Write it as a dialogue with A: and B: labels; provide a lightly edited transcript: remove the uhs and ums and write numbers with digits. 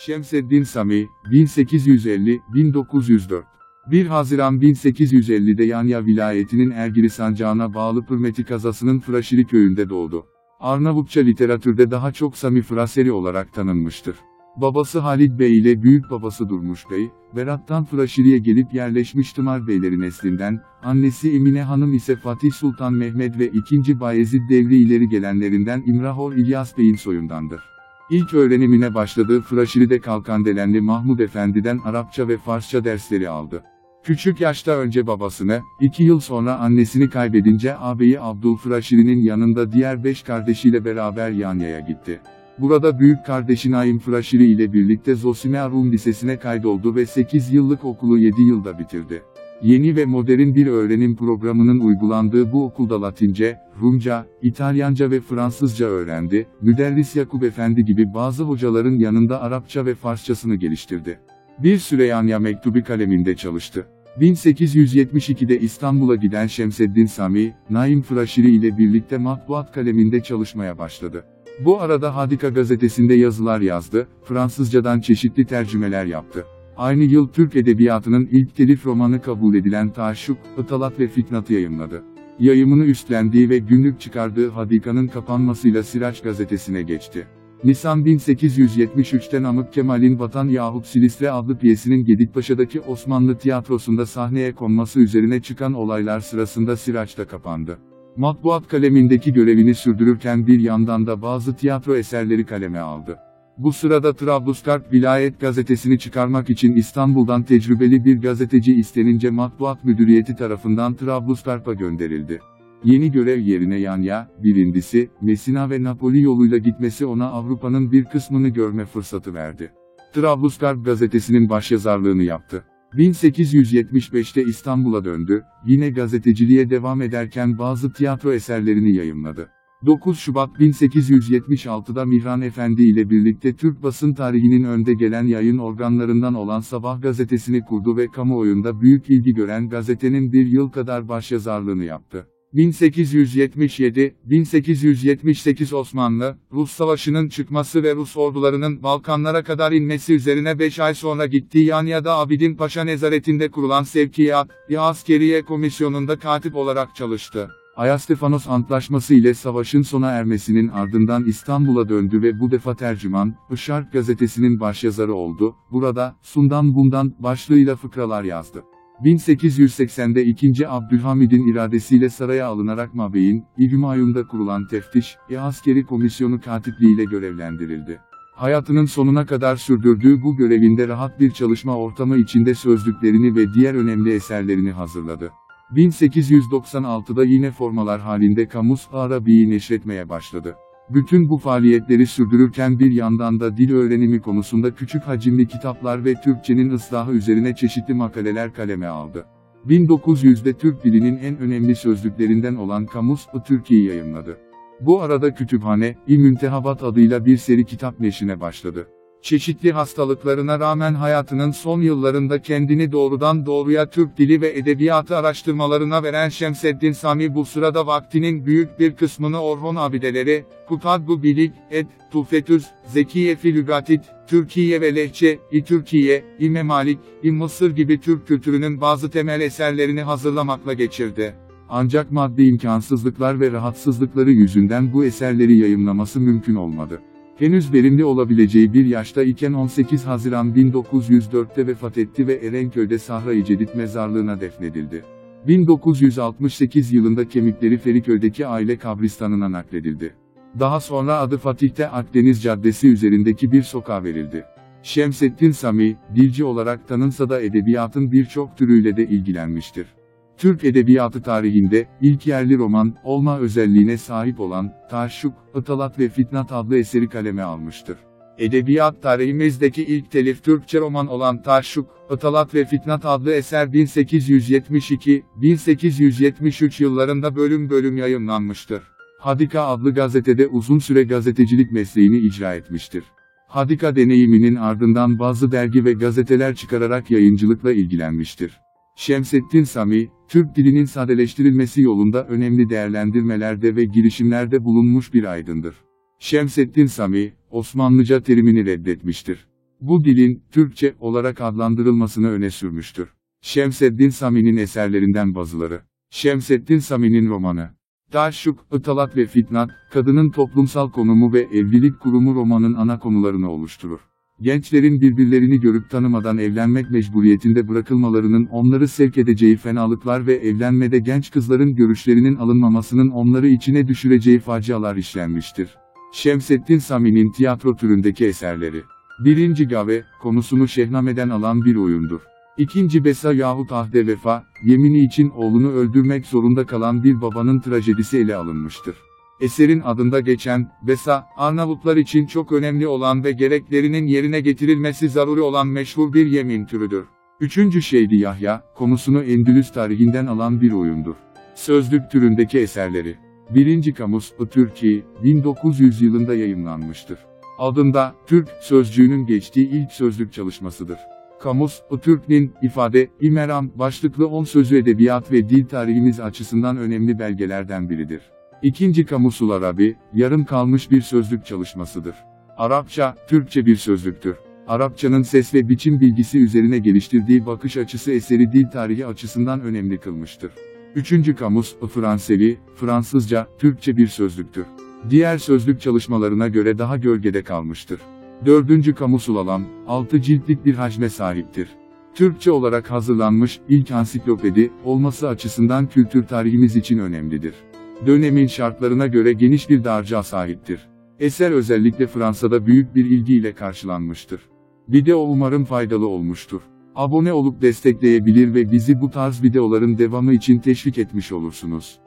A: Şemseddin Sami, 1850-1904. 1 Haziran 1850'de Yanya vilayetinin Ergili sancağına bağlı Pırmeti kazasının Fıraşili köyünde doğdu. Arnavutça literatürde daha çok Sami Fraseri olarak tanınmıştır. Babası Halid Bey ile büyük babası Durmuş Bey, Berat'tan Fıraşili'ye gelip yerleşmiş Tımar Beyleri neslinden, annesi Emine Hanım ise Fatih Sultan Mehmed ve 2. Bayezid devri ileri gelenlerinden İmrahor İlyas Bey'in soyundandır. İlk öğrenimine başladığı Fıraşili'de Kalkandelenli Mahmud Efendi'den Arapça ve Farsça dersleri aldı. Küçük yaşta önce babasını, 2 yıl sonra annesini kaybedince ağabeyi Abdul Fıraşili'nin yanında diğer 5 kardeşiyle beraber Yanya'ya gitti. Burada büyük kardeşi Naim Fıraşili ile birlikte Zosime Rum Lisesi'ne kaydoldu ve 8 yıllık okulu 7 yılda bitirdi. Yeni ve modern bir öğrenim programının uygulandığı bu okulda Latince, Rumca, İtalyanca ve Fransızca öğrendi, Müderris Yakup Efendi gibi bazı hocaların yanında Arapça ve Farsçasını geliştirdi. Bir süre Yanya Mektubi kaleminde çalıştı. 1872'de İstanbul'a giden Şemseddin Sami, Naim Fıraşili ile birlikte matbuat kaleminde çalışmaya başladı. Bu arada Hadika gazetesinde yazılar yazdı, Fransızcadan çeşitli tercümeler yaptı. Aynı yıl Türk edebiyatının ilk telif romanı kabul edilen Taşşuk, Italat ve Fitnat'ı yayımladı. Yayımını üstlendiği ve günlük çıkardığı Hadika'nın kapanmasıyla Siraç gazetesine geçti. Nisan 1873'te Namık Kemal'in Vatan yahut Silistre adlı piyesinin Gedikpaşa'daki Osmanlı tiyatrosunda sahneye konması üzerine çıkan olaylar sırasında Siraç'ta kapandı. Matbuat kalemindeki görevini sürdürürken bir yandan da bazı tiyatro eserleri kaleme aldı. Bu sırada Trablusgarp Vilayet gazetesini çıkarmak için İstanbul'dan tecrübeli bir gazeteci istenince Matbuat Müdüriyeti tarafından Trablusgarp'a gönderildi. Yeni görev yerine Yanya, Brindisi, Messina ve Napoli yoluyla gitmesi ona Avrupa'nın bir kısmını görme fırsatı verdi. Trablusgarp gazetesinin başyazarlığını yaptı. 1875'te İstanbul'a döndü, yine gazeteciliğe devam ederken bazı tiyatro eserlerini yayımladı. 9 Şubat 1876'da Mihran Efendi ile birlikte Türk basın tarihinin önde gelen yayın organlarından olan Sabah gazetesini kurdu ve kamuoyunda büyük ilgi gören gazetenin bir yıl kadar başyazarlığını yaptı. 1877-1878 Osmanlı-Rus Savaşı'nın çıkması ve Rus ordularının Balkanlara kadar inmesi üzerine 5 ay sonra gittiği Yanya'da Abidin Paşa nezaretinde kurulan Sevkiyat-ı Askeriye Komisyonu'nda katip olarak çalıştı. Ayastefanos Antlaşması ile savaşın sona ermesinin ardından İstanbul'a döndü ve bu defa tercüman, Işark gazetesinin başyazarı oldu, burada, "Sundan bundan" başlığıyla fıkralar yazdı. 1880'de 2. Abdülhamid'in iradesiyle saraya alınarak Mabey'in, Hümayun'da kurulan Teftiş-i Askeri Komisyonu katipliğiyle görevlendirildi. Hayatının sonuna kadar sürdürdüğü bu görevinde rahat bir çalışma ortamı içinde sözlüklerini ve diğer önemli eserlerini hazırladı. 1896'da yine formalar halinde Kamus Arabi'yi neşretmeye başladı. Bütün bu faaliyetleri sürdürürken bir yandan da dil öğrenimi konusunda küçük hacimli kitaplar ve Türkçenin ıslahı üzerine çeşitli makaleler kaleme aldı. 1900'de Türk dilinin en önemli sözlüklerinden olan Kamus-ı Türkiye yayımladı. Bu arada Kütüphane-i Müntehabat adıyla bir seri kitap neşrine başladı. Çeşitli hastalıklarına rağmen hayatının son yıllarında kendini doğrudan doğruya Türk dili ve edebiyatı araştırmalarına veren Şemseddin Sami bu sırada vaktinin büyük bir kısmını Orhon abideleri, Kutabbu Bilik, Tufetüz, Zekiye Filügatit, Türkiye ve Lehçe-i Türkiye-i Memalik-i Mısır gibi Türk kültürünün bazı temel eserlerini hazırlamakla geçirdi. Ancak maddi imkansızlıklar ve rahatsızlıkları yüzünden bu eserleri yayımlaması mümkün olmadı. Henüz verimli olabileceği bir yaşta iken 18 Haziran 1904'te vefat etti ve Erenköy'de Sahra-i Cedid mezarlığına defnedildi. 1968 yılında kemikleri Feriköy'deki aile kabristanına nakledildi. Daha sonra adı Fatih'te Akdeniz Caddesi üzerindeki bir sokağa verildi. Şemseddin Sami, dilci olarak tanınsa da edebiyatın birçok türüyle de ilgilenmiştir. Türk edebiyatı tarihinde, ilk yerli roman olma özelliğine sahip olan, Taşşuk, Italat ve Fitnat adlı eseri kaleme almıştır. Edebiyat tarihimizdeki ilk telif Türkçe roman olan Taşşuk, Italat ve Fitnat adlı eser 1872-1873 yıllarında bölüm bölüm yayımlanmıştır. Hadika adlı gazetede uzun süre gazetecilik mesleğini icra etmiştir. Hadika deneyiminin ardından bazı dergi ve gazeteler çıkararak yayıncılıkla ilgilenmiştir. Şemseddin Sami, Türk dilinin sadeleştirilmesi yolunda önemli değerlendirmelerde ve girişimlerde bulunmuş bir aydındır. Şemseddin Sami, Osmanlıca terimini reddetmiştir. bu dilin Türkçe olarak adlandırılmasını öne sürmüştür. Şemseddin Sami'nin eserlerinden bazıları. Şemseddin Sami'nin romanı Taşşuk, Italat ve Fitnat, kadının toplumsal konumu ve evlilik kurumu romanın ana konularını oluşturur. Gençlerin birbirlerini görüp tanımadan evlenmek mecburiyetinde bırakılmalarının onları sevk edeceği fenalıklar ve evlenmede genç kızların görüşlerinin alınmamasının onları içine düşüreceği facialar işlenmiştir. Şemseddin Sami'nin tiyatro türündeki eserleri. 1. Gave, konusunu Şehname'den alan bir oyundur. 2. Besa yahut Ahde Vefa, yemini için oğlunu öldürmek zorunda kalan bir babanın trajedisi ele alınmıştır. Eserin adında geçen, Besa, Arnavutlar için çok önemli olan ve gereklerinin yerine getirilmesi zaruri olan meşhur bir yemin türüdür. 3. Şeydi Yahya, konusunu Endülüs tarihinden alan bir oyundur. Sözlük türündeki eserleri. 1. Kamus, Türkiye, 1900 yılında yayımlanmıştır. Adında, Türk sözcüğünün geçtiği ilk sözlük çalışmasıdır. Kamus, Türk'nin, ifade, İmeram, başlıklı 10 sözü edebiyat ve dil tarihimiz açısından önemli belgelerden biridir. 2. Kamusul Arabi, yarım kalmış bir sözlük çalışmasıdır. Arapça, Türkçe bir sözlüktür. Arapçanın ses ve biçim bilgisi üzerine geliştirdiği bakış açısı eseri dil tarihi açısından önemli kılmıştır. 3. Kamus, Fransevi, Fransızca, Türkçe bir sözlüktür. Diğer sözlük çalışmalarına göre daha gölgede kalmıştır. 4. Kamusul Alam, 6 ciltlik bir hacme sahiptir. Türkçe olarak hazırlanmış ilk ansiklopedi olması açısından kültür tarihimiz için önemlidir. Dönemin şartlarına göre geniş bir dağarcığa sahiptir. Eser özellikle Fransa'da büyük bir ilgiyle karşılanmıştır. Video umarım faydalı olmuştur. Abone olup destekleyebilir ve bizi bu tarz videoların devamı için teşvik etmiş olursunuz.